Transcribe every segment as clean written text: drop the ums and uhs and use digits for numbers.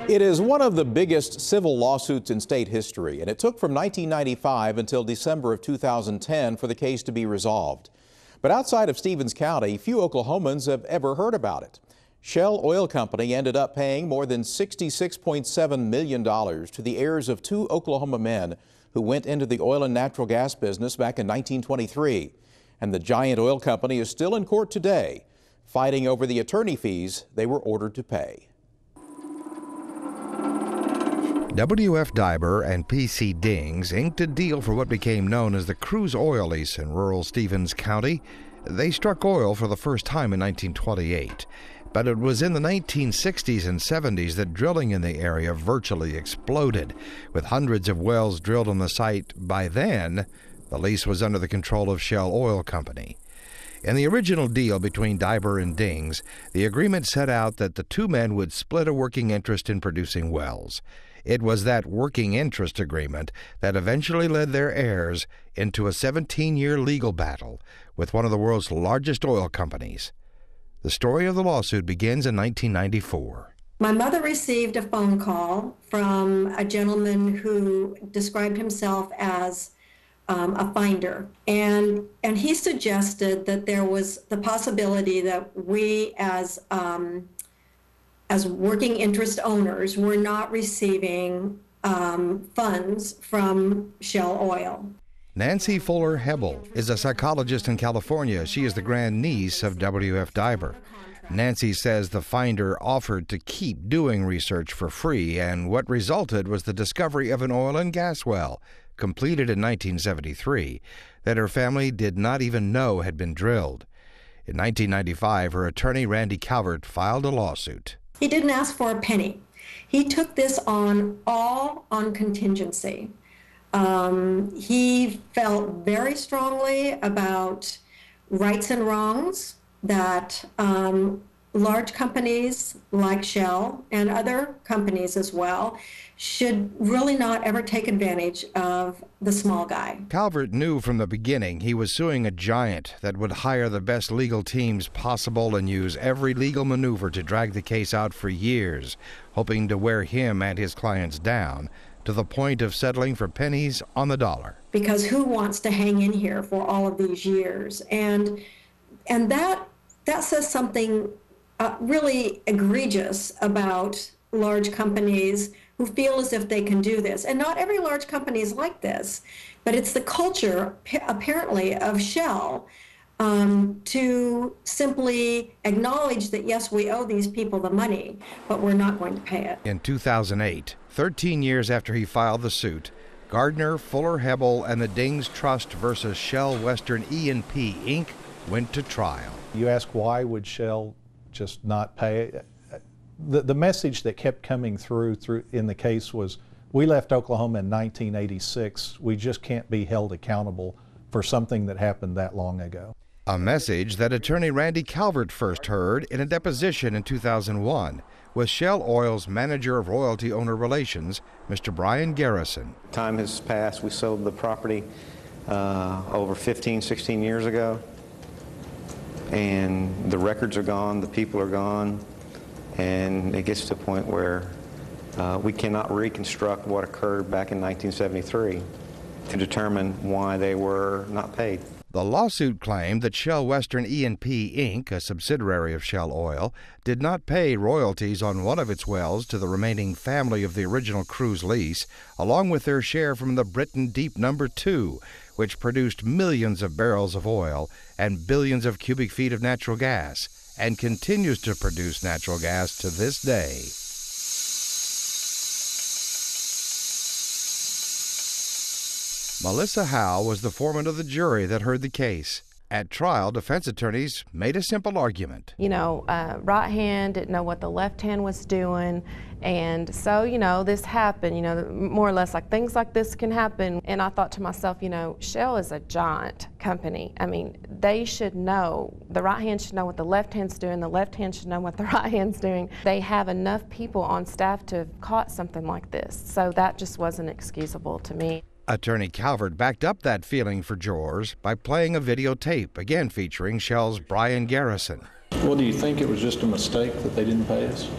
It is one of the biggest civil lawsuits in state history, and it took from 1995 until December of 2010 for the case to be resolved. But outside of Stevens County, few Oklahomans have ever heard about it. Shell Oil Company ended up paying more than $66.7 million to the heirs of two Oklahoma men who went into the oil and natural gas business back in 1923. And the giant oil company is still in court today, fighting over the attorney fees they were ordered to pay. W.F. Diber and P.C. Dings inked a deal for what became known as the Cruise Oil Lease in rural Stevens County. They struck oil for the first time in 1928, but it was in the 1960s and 70s that drilling in the area virtually exploded. With hundreds of wells drilled on the site by then, the lease was under the control of Shell Oil Company. In the original deal between Diber and Dings, the agreement set out that the two men would split a working interest in producing wells. It was that working interest agreement that eventually led their heirs into a 17-year legal battle with one of the world's largest oil companies. The story of the lawsuit begins in 1994. My mother received a phone call from a gentleman who described himself as a finder, and he suggested that there was the possibility that we as working interest owners were not receiving funds from Shell Oil. Nancy Fuller Hebel is a psychologist in California. She is the grandniece of W.F. Diber. Nancy says the finder offered to keep doing research for free, and what resulted was the discovery of an oil and gas well, completed in 1973, that her family did not even know had been drilled. In 1995, her attorney, Randy Calvert, filed a lawsuit. He didn't ask for a penny. He took this all on contingency. He felt very strongly about rights and wrongs, that large companies like Shell and other companies as well should really not ever take advantage of the small guy. Calvert knew from the beginning he was suing a giant that would hire the best legal teams possible and use every legal maneuver to drag the case out for years, hoping to wear him and his clients down to the point of settling for pennies on the dollar. Because who wants to hang in here for all of these years? And that says something really egregious about large companies who feel as if they can do this. And not every large company is like this, but it's the culture, apparently, of Shell to simply acknowledge that, yes, we owe these people the money, but we're not going to pay it. In 2008, 13 years after he filed the suit, Gardner, Fuller Hebel, and the Dings Trust versus Shell Western E&P Inc. went to trial. You ask why would Shell just not pay? The message that kept coming through in the case was, we left Oklahoma in 1986. We just can't be held accountable for something that happened that long ago. A message that attorney Randy Calvert first heard in a deposition in 2001 with Shell Oil's manager of royalty owner relations, Mr. Brian Garrison. Time has passed. We sold the property over 15, 16 years ago, and the records are gone, the people are gone, and it gets to a point where we cannot reconstruct what occurred back in 1973 to determine why they were not paid. The lawsuit claimed that Shell Western E&P Inc., a subsidiary of Shell Oil, did not pay royalties on one of its wells to the remaining family of the original cruise lease, along with their share from the Britain Deep No. 2, which produced millions of barrels of oil and billions of cubic feet of natural gas, and continues to produce natural gas to this day. Melissa Howe was the foreman of the jury that heard the case. At trial, defense attorneys made a simple argument. Right hand didn't know what the left hand was doing, and so, this happened, more or less like things like this can happen. And I thought to myself, Shell is a giant company. I mean, they should know, the right hand should know what the left hand's doing, the left hand should know what the right hand's doing. They have enough people on staff to have caught something like this, so that just wasn't excusable to me. Attorney Calvert backed up that feeling for jurors by playing a videotape, again featuring Shell's Brian Garrison. Well, do you think it was just a mistake that they didn't pay us?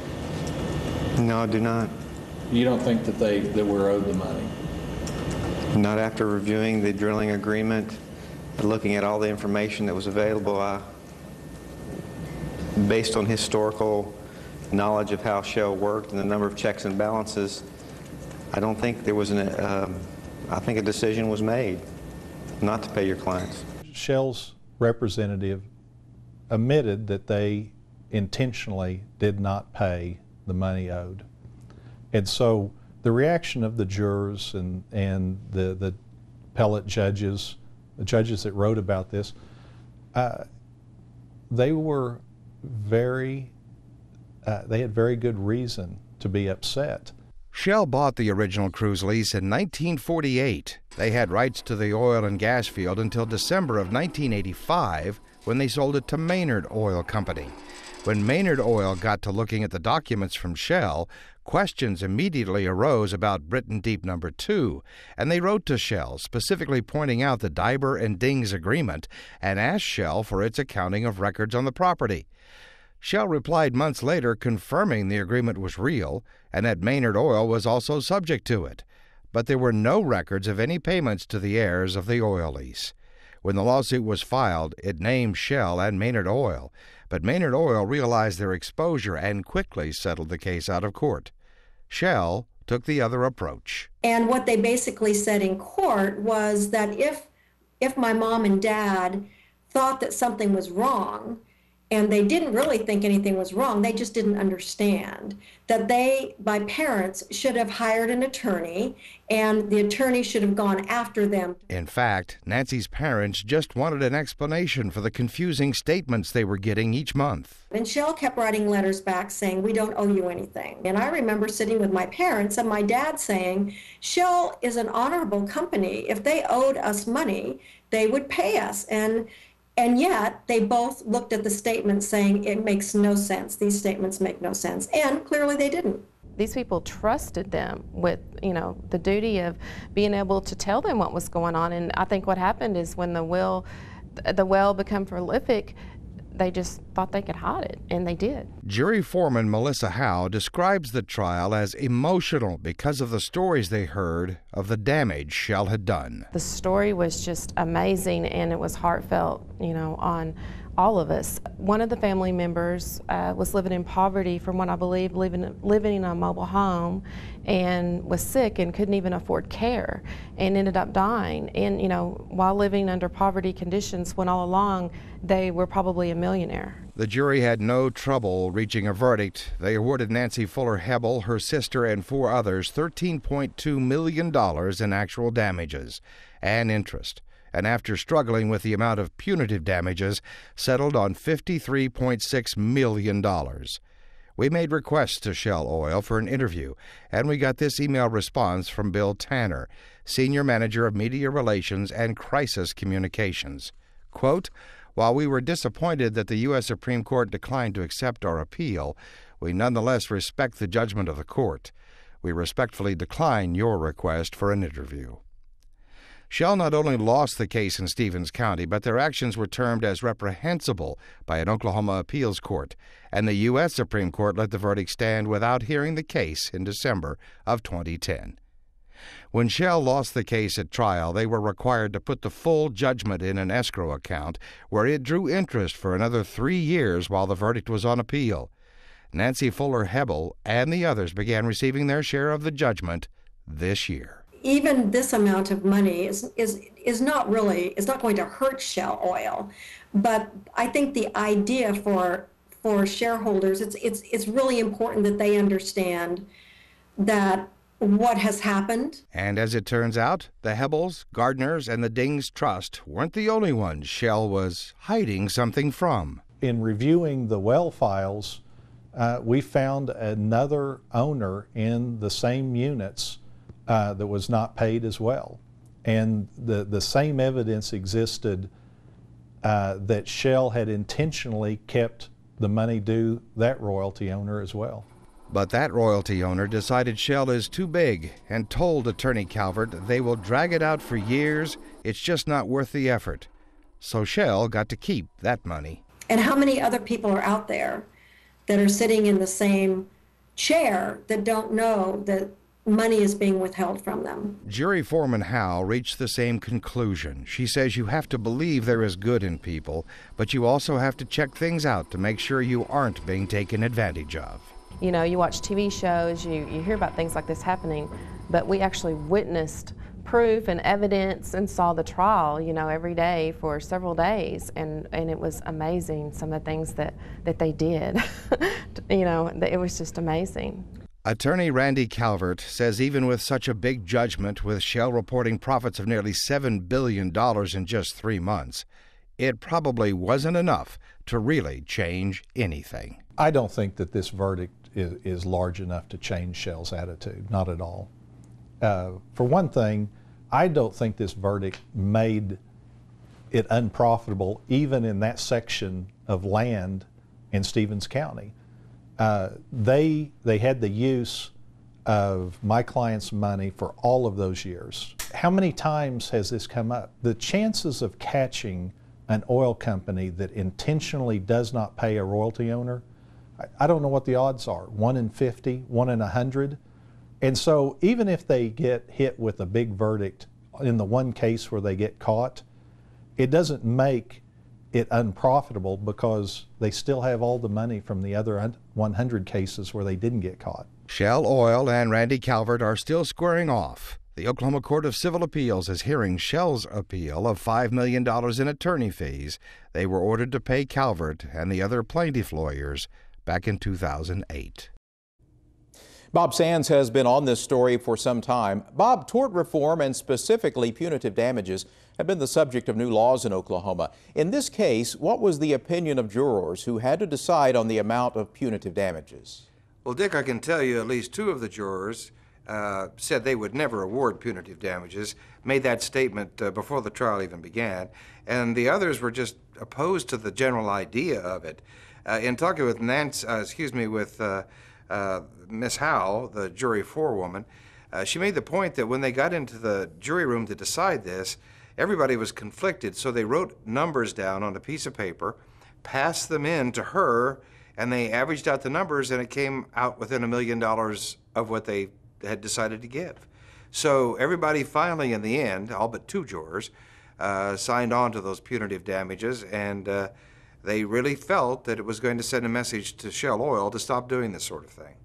No, I do not. You don't think that we're owed the money? Not after reviewing the drilling agreement, looking at all the information that was available. Based on historical knowledge of how Shell worked and the number of checks and balances, I don't think there was I think a decision was made not to pay your clients. Shell's representative admitted that they intentionally did not pay the money owed. And so the reaction of the jurors and the appellate judges, the judges that wrote about this, they were they had very good reason to be upset. Shell bought the original cruise lease in 1948. They had rights to the oil and gas field until December of 1985, when they sold it to Maynard Oil Company. When Maynard Oil got to looking at the documents from Shell, questions immediately arose about Britain Deep No. 2, and they wrote to Shell specifically pointing out the Diber and Dings agreement and asked Shell for its accounting of records on the property. Shell replied months later confirming the agreement was real and that Maynard Oil was also subject to it, but there were no records of any payments to the heirs of the oil lease. When the lawsuit was filed, it named Shell and Maynard Oil, but Maynard Oil realized their exposure and quickly settled the case out of court. Shell took the other approach. And what they basically said in court was that if my mom and dad thought that something was wrong, and they didn't really think anything was wrong, they just didn't understand that they, by parents, should have hired an attorney, and the attorney should have gone after them. In fact, Nancy's parents just wanted an explanation for the confusing statements they were getting each month. And Shell kept writing letters back saying, we don't owe you anything. And I remember sitting with my parents and my dad saying, Shell is an honorable company. If they owed us money, they would pay us. And yet, they both looked at the statement saying, it makes no sense. These statements make no sense. And clearly they didn't. These people trusted them with, the duty of being able to tell them what was going on. And I think what happened is when the well became prolific, they just thought they could hide it, and they did. Jury foreman Melissa Howe describes the trial as emotional because of the stories they heard of the damage Shell had done. The story was just amazing, and it was heartfelt, on all of us. One of the family members was living in poverty, from what I believe, living in a mobile home, and was sick and couldn't even afford care, and ended up dying. And while living under poverty conditions, when all along they were probably a millionaire. The jury had no trouble reaching a verdict. They awarded Nancy Fuller Hebel, her sister, and 4 others $13.2 million in actual damages and interest, and after struggling with the amount of punitive damages, settled on $53.6 million. We made requests to Shell Oil for an interview, and we got this email response from Bill Tanner, Senior Manager of Media Relations and Crisis Communications. Quote, while we were disappointed that the U.S. Supreme Court declined to accept our appeal, we nonetheless respect the judgment of the court. We respectfully decline your request for an interview. Shell not only lost the case in Stevens County, but their actions were termed as reprehensible by an Oklahoma appeals court, and the U.S. Supreme Court let the verdict stand without hearing the case in December of 2010. When Shell lost the case at trial, they were required to put the full judgment in an escrow account, where it drew interest for another 3 years while the verdict was on appeal. Nancy Fuller Hebel and the others began receiving their share of the judgment this year. Even this amount of money is not going to hurt Shell Oil, but I think the idea for shareholders, it's really important that they understand that what has happened. And as it turns out, the Hebels, Gardners, and the Dings Trust weren't the only ones Shell was hiding something from. In reviewing the well files, we found another owner in the same units that was not paid as well. And the same evidence existed that Shell had intentionally kept the money due that royalty owner as well. But that royalty owner decided Shell is too big and told Attorney Calvert they will drag it out for years. It's just not worth the effort. So Shell got to keep that money. And how many other people are out there that are sitting in the same chair that don't know that money is being withheld from them. Jury Foreman Howe reached the same conclusion. She says you have to believe there is good in people, but you also have to check things out to make sure you aren't being taken advantage of. You know, you watch TV shows, you hear about things like this happening, but we actually witnessed proof and evidence and saw the trial, you know, every day for several days, and it was amazing, some of the things that they did. You know, it was just amazing. Attorney Randy Calvert says even with such a big judgment, with Shell reporting profits of nearly $7 billion in just 3 months, it probably wasn't enough to really change anything. I don't think that this verdict is large enough to change Shell's attitude, not at all. For one thing, I don't think this verdict made it unprofitable even in that section of land in Stevens County. They had the use of my client's money for all of those years. How many times has this come up? The chances of catching an oil company that intentionally does not pay a royalty owner, I don't know what the odds are. 1 in 50, 1 in 100. And so even if they get hit with a big verdict in the one case where they get caught, it doesn't make it unprofitable because they still have all the money from the other 100 cases where they didn't get caught. Shell Oil and Randy Calvert are still squaring off. The Oklahoma Court of Civil Appeals is hearing Shell's appeal of $5 million in attorney fees they were ordered to pay Calvert and the other plaintiff lawyers back in 2008. Bob Sands has been on this story for some time. Bob, tort reform and specifically punitive damages have been the subject of new laws in Oklahoma. In this case, what was the opinion of jurors who had to decide on the amount of punitive damages? Well, Dick, I can tell you at least 2 of the jurors said they would never award punitive damages, made that statement before the trial even began, and the others were just opposed to the general idea of it. In talking with Miss Howe, the jury forewoman, she made the point that when they got into the jury room to decide this, everybody was conflicted, so they wrote numbers down on a piece of paper, passed them in to her, and they averaged out the numbers, and it came out within $1 million of what they had decided to give. So everybody finally, in the end, all but 2 jurors, signed on to those punitive damages, and they really felt that it was going to send a message to Shell Oil to stop doing this sort of thing.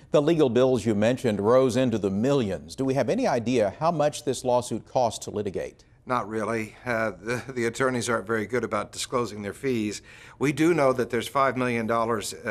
The legal bills you mentioned rose into the millions. Do we have any idea how much this lawsuit cost to litigate? Not really. The attorneys aren't very good about disclosing their fees. We do know that there's $5 million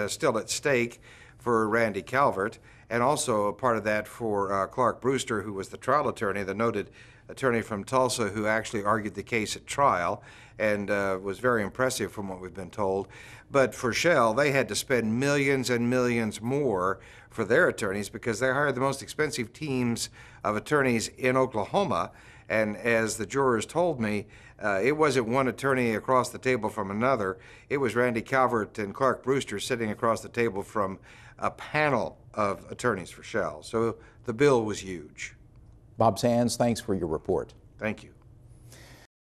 still at stake for Randy Calvert, and also a part of that for Clark Brewster, who was the trial attorney, the noted attorney from Tulsa who actually argued the case at trial and was very impressive from what we've been told. But for Shell, they had to spend millions and millions more for their attorneys because they hired the most expensive teams of attorneys in Oklahoma. And as the jurors told me, it wasn't one attorney across the table from another. It was Randy Calvert and Clark Brewster sitting across the table from a panel of attorneys for Shell. So the bill was huge. Bob Sands, thanks for your report. Thank you.